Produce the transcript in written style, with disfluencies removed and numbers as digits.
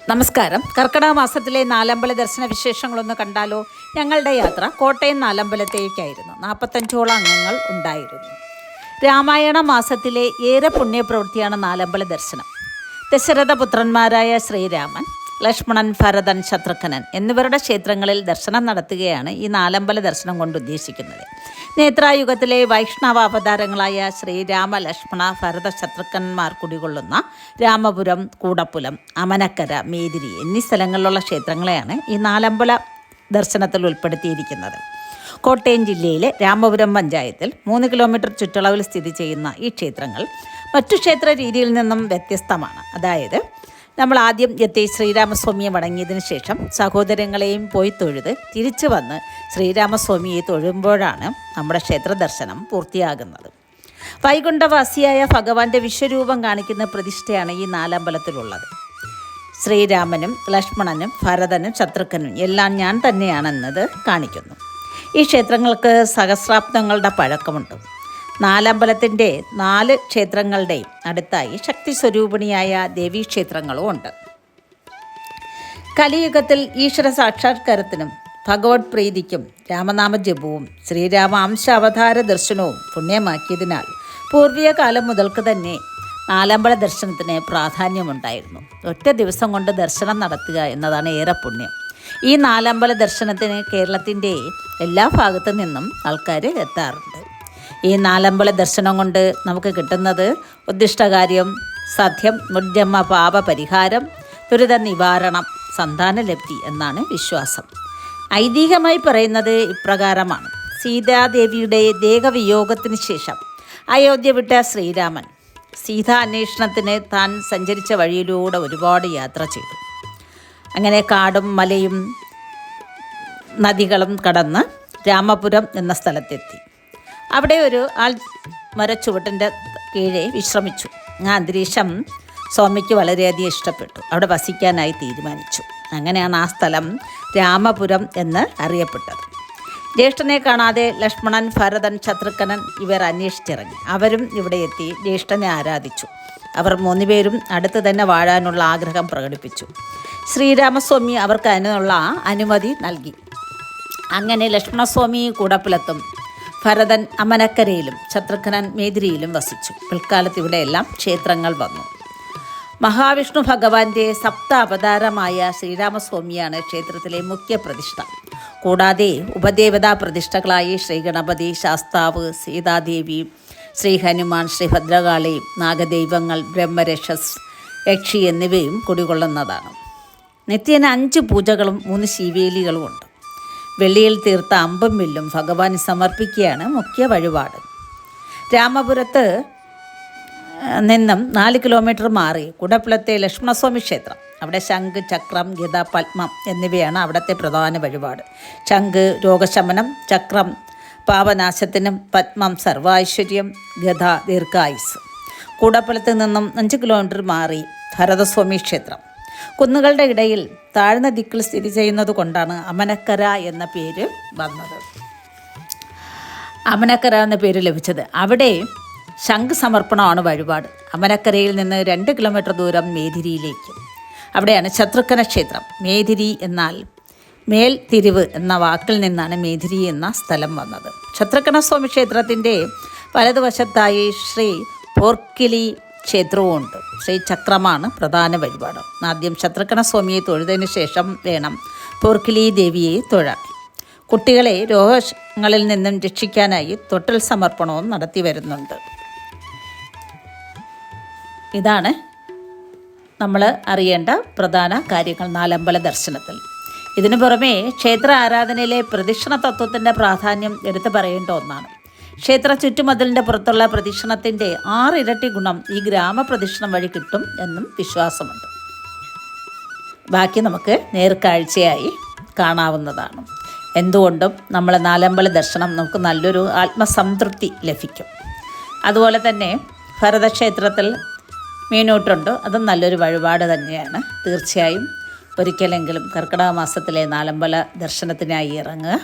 നമസ്കാരം. കർക്കിടക മാസത്തിലെ നാലമ്പല ദർശന വിശേഷങ്ങളൊന്ന് കണ്ടാലോ? ഞങ്ങളുടെ യാത്ര കോട്ടയം നാലമ്പലത്തേക്കായിരുന്നു. 45ഓളം അംഗങ്ങൾ ഉണ്ടായിരുന്നു. രാമായണ മാസത്തിലെ ഏറെ പുണ്യപ്രവൃത്തിയാണ് നാലമ്പല ദർശനം. ദശരഥപുത്രന്മാരായ ശ്രീരാമൻ, ലക്ഷ്മണൻ, ഭരതൻ, ശത്രുഘ്നൻ എന്നിവരുടെ ക്ഷേത്രങ്ങളിൽ ദർശനം നടത്തുകയാണ് ഈ നാലമ്പല ദർശനം കൊണ്ട് ഉദ്ദേശിക്കുന്നത്. നേത്രായുഗത്തിലെ വൈഷ്ണവ അവതാരങ്ങളായ ശ്രീരാമ, ലക്ഷ്മണ, ഭരത, ശത്രുഘ്നന്മാർ കുടികൊള്ളുന്ന രാമപുരം, കൂടപ്പുലം, അമനക്കര, മേദിരി എന്നീ സ്ഥലങ്ങളിലുള്ള ക്ഷേത്രങ്ങളെയാണ് ഈ നാലമ്പല ദർശനത്തിൽ ഉൾപ്പെടുത്തിയിരിക്കുന്നത്. കോട്ടയം ജില്ലയിലെ രാമപുരം പഞ്ചായത്തിൽ 3 കിലോമീറ്റർ ചുറ്റളവിൽ സ്ഥിതി ചെയ്യുന്ന ഈ ക്ഷേത്രങ്ങൾ മറ്റു ക്ഷേത്ര രീതിയിൽ നിന്നും വ്യത്യസ്തമാണ്. അതായത് നമ്മൾ ആദ്യം എത്തി ശ്രീരാമസ്വാമിയെ വണങ്ങിയതിന് ശേഷം സഹോദരങ്ങളെയും പോയി തൊഴുത് തിരിച്ചു വന്ന് ശ്രീരാമസ്വാമിയെ തൊഴുമ്പോഴാണ് നമ്മുടെ ക്ഷേത്ര ദർശനം പൂർത്തിയാകുന്നത്. വൈകുണ്ഠവാസിയായ ഭഗവാന്റെ വിശ്വരൂപം കാണിക്കുന്ന പ്രതിഷ്ഠയാണ് ഈ നാലമ്പലത്തിലുള്ളത്. ശ്രീരാമനും ലക്ഷ്മണനും ഭരതനും ശത്രുഘ്നും എല്ലാം ഞാൻ തന്നെയാണെന്നത് കാണിക്കുന്നു. ഈ ക്ഷേത്രങ്ങൾക്ക് സഹസ്രാബ്ദങ്ങളുടെ പഴക്കമുണ്ട്. നാലമ്പലത്തിൻ്റെ 4 ക്ഷേത്രങ്ങളുടെയും അടുത്തായി ശക്തി സ്വരൂപിണിയായ ദേവീക്ഷേത്രങ്ങളും ഉണ്ട്. കലിയുഗത്തിൽ ഈശ്വര സാക്ഷാത്കാരത്തിനും ഭഗവത് പ്രീതിക്കും രാമനാമ ജപവും ശ്രീരാമ അംശാവതാര ദർശനവും പുണ്യമാക്കിയതിനാൽ പൂർവീയ കാലം മുതൽക്ക് തന്നെ നാലമ്പല ദർശനത്തിന് പ്രാധാന്യമുണ്ടായിരുന്നു. ഒറ്റ ദിവസം കൊണ്ട് ദർശനം നടത്തുക എന്നതാണ് ഏറെ പുണ്യം. ഈ നാലമ്പല ദർശനത്തിന് കേരളത്തിൻ്റെ എല്ലാ ഭാഗത്തു നിന്നും ആൾക്കാർ എത്താറുണ്ട്. ഈ നാലമ്പല ദർശനം കൊണ്ട് നമുക്ക് കിട്ടുന്നത് ഉദ്ദിഷ്ടകാര്യം, സദ്യം, മുജ്ജമ്മ പാപ പരിഹാരം, ദുരിത നിവാരണം, സന്താനലബ്ധി എന്നാണ് വിശ്വാസം. ഐതിഹ്യമായി പറയുന്നത് ഇപ്രകാരമാണ്. സീതാദേവിയുടെ ദേഹവിയോഗത്തിന് ശേഷം അയോധ്യ വിട്ട ശ്രീരാമൻ സീതാ അന്വേഷണത്തിന് താൻ സഞ്ചരിച്ച വഴിയിലൂടെ ഒരുപാട് യാത്ര ചെയ്തു. അങ്ങനെ കാടും മലയും നദികളും കടന്ന് രാമപുരം എന്ന സ്ഥലത്തെത്തി. അവിടെ ഒരു മരച്ചുവട്ടിൻ്റെ കീഴെ വിശ്രമിച്ചു. ആ അന്തരീക്ഷം സ്വാമിക്ക് വളരെയധികം ഇഷ്ടപ്പെട്ടു. അവിടെ വസിക്കാനായി തീരുമാനിച്ചു. അങ്ങനെയാണ് ആ സ്ഥലം രാമപുരം എന്ന് അറിയപ്പെട്ടത്. ജ്യേഷ്ഠനെ കാണാതെ ലക്ഷ്മണൻ, ഭരതൻ, ശത്രുഘ്നൻ ഇവർ അന്വേഷിച്ചിറങ്ങി. അവരും ഇവിടെ എത്തി ജ്യേഷ്ഠനെ ആരാധിച്ചു. അവർ 3 പേരും അടുത്ത് തന്നെ വാഴാനുള്ള ആഗ്രഹം പ്രകടിപ്പിച്ചു. ശ്രീരാമസ്വാമി അവർക്ക് അതിനുള്ള അനുമതി നൽകി. അങ്ങനെ ലക്ഷ്മണസ്വാമി കൂടപ്പുലത്തും ഭരതൻ അമനക്കരയിലും ശത്രുഘ്നൻ മേദിരിയിലും വസിച്ചു. പിൽക്കാലത്ത് ഇവിടെയെല്ലാം ക്ഷേത്രങ്ങൾ വന്നു. മഹാവിഷ്ണു ഭഗവാന്റെ 7 അവതാരമായ ശ്രീരാമസ്വാമിയാണ് ക്ഷേത്രത്തിലെ മുഖ്യ പ്രതിഷ്ഠ. കൂടാതെ ഉപദേവതാ പ്രതിഷ്ഠകളായി ശ്രീ ഗണപതി, ശാസ്താവ്, സീതാദേവി, ശ്രീ ഹനുമാൻ, ശ്രീ ഭദ്രകാളി, നാഗദൈവങ്ങൾ, ബ്രഹ്മരക്ഷസ്, യക്ഷി എന്നിവയും കുടികൊള്ളുന്നതാണ്. നിത്യേന 5 പൂജകളും 3 ശീവേലികളുമുണ്ട്. വെള്ളിയിൽ തീർത്ത അമ്പും വില്ലും ഭഗവാന് സമർപ്പിക്കുകയാണ് മുഖ്യ വഴിപാട്. രാമപുരത്ത് നിന്നും 4 കിലോമീറ്റർ മാറി കുടപ്പുലത്തെ ലക്ഷ്മണസ്വാമി ക്ഷേത്രം. അവിടെ ശംഖ്, ചക്രം, ഗദ, പത്മം എന്നിവയാണ് അവിടുത്തെ പ്രധാന വഴിപാട്. ശംഖ് രോഗശമനം, ചക്രം പാപനാശത്തിനും, പത്മം സർവൈശ്വര്യം, ഗദ ദീർഘായുസ്. കൂടപ്പുലത്ത് നിന്നും 5 കിലോമീറ്റർ മാറി ഭരതസ്വാമി ക്ഷേത്രം. കുന്നുകളുടെ ഇടയിൽ താഴ്ന്ന ദിക്കിൽ സ്ഥിതി ചെയ്യുന്നത് കൊണ്ടാണ് അമനക്കര എന്ന പേര് വന്നത്. അമനക്കര എന്ന പേര് ലഭിച്ചത്. അവിടെ ശംഖ് സമർപ്പണമാണ് വഴിപാട്. അമനക്കരയിൽ നിന്ന് 2 കിലോമീറ്റർ ദൂരം മേദിരിയിലേക്ക്. അവിടെയാണ് ശത്രുഘ്ന ക്ഷേത്രം. മേദിരി എന്നാൽ മേൽ തിരിവ് എന്ന വാക്കിൽ നിന്നാണ് മേദിരി എന്ന സ്ഥലം വന്നത്. ശത്രുഘ്നസ്വാമി ക്ഷേത്രത്തിൻ്റെ വലതുവശത്തായി ശ്രീ പോർക്കിലി ക്ഷേത്രവുമുണ്ട്. ശ്രീചക്രമാണ് പ്രധാന വഴിപാട്. ആദ്യം ശത്രുഘ്നസ്വാമിയെ തൊഴുതതിന് ശേഷം വേണം പോർക്കിലി ദേവിയെ തൊഴാൻ. കുട്ടികളെ രോഗങ്ങളിൽ നിന്നും രക്ഷിക്കാനായി തൊട്ടിൽ സമർപ്പണവും നടത്തി വരുന്നുണ്ട്. ഇതാണ് നമ്മൾ അറിയേണ്ട പ്രധാന കാര്യങ്ങൾ നാലമ്പല ദർശനത്തിൽ. ഇതിനു പുറമെ ക്ഷേത്ര ആരാധനയിലെ പ്രദക്ഷിണ തത്വത്തിൻ്റെ പ്രാധാന്യം എടുത്തു പറയേണ്ട ഒന്നാണ്. ക്ഷേത്ര ചുറ്റുമതിലിൻ്റെ പുറത്തുള്ള പ്രദക്ഷിണത്തിൻ്റെ 6 ഇരട്ടി ഗുണം ഈ ഗ്രാമപ്രദക്ഷിണം വഴി കിട്ടും എന്നും വിശ്വാസമുണ്ട്. ബാക്കി നമുക്ക് നേർക്കാഴ്ചയായി കാണാവുന്നതാണ്. എന്തുകൊണ്ടും നമ്മൾ നാലമ്പല ദർശനം നമുക്ക് നല്ലൊരു ആത്മസംതൃപ്തി ലഭിക്കും. അതുപോലെ തന്നെ ഭരതക്ഷേത്രത്തിൽ മീനൂട്ടുണ്ട്. അതും നല്ലൊരു വഴിപാട് തന്നെയാണ്. തീർച്ചയായും ഒരിക്കലെങ്കിലും കർക്കിടക മാസത്തിലെ നാലമ്പല ദർശനത്തിനായി ഇറങ്ങുക.